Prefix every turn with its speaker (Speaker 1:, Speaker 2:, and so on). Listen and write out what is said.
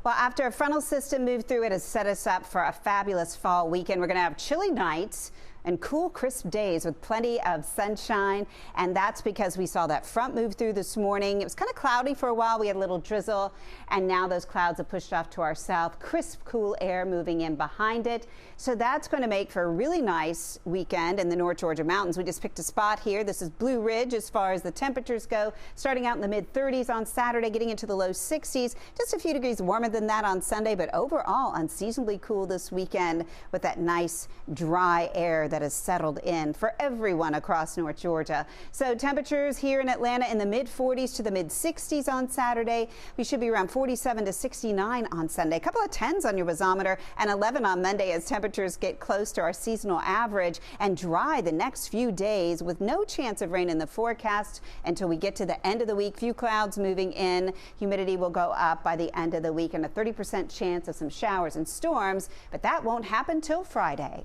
Speaker 1: Well, after a frontal system moved through, it has set us up for a fabulous fall weekend. We're going to have chilly nights and cool, crisp days with plenty of sunshine. And that's because we saw that front move through this morning. It was kind of cloudy for a while. We had a little drizzle, and now those clouds have pushed off to our south. Crisp, cool air moving in behind it. So that's going to make for a really nice weekend in the North Georgia mountains. We just picked a spot here. This is Blue Ridge as far as the temperatures go, starting out in the mid 30s on Saturday, getting into the low 60s. Just a few degrees warmer than that on Sunday, but overall unseasonably cool this weekend with that nice dry air that has settled in for everyone across North Georgia. So temperatures here in Atlanta in the mid 40s to the mid 60s on Saturday. We should be around 47 to 69 on Sunday. A couple of 10s on your barometer and 11 on Monday as temperatures get close to our seasonal average, and dry the next few days with no chance of rain in the forecast until we get to the end of the week. Few clouds moving in. Humidity will go up by the end of the week and a 30% chance of some showers and storms, but that won't happen till Friday.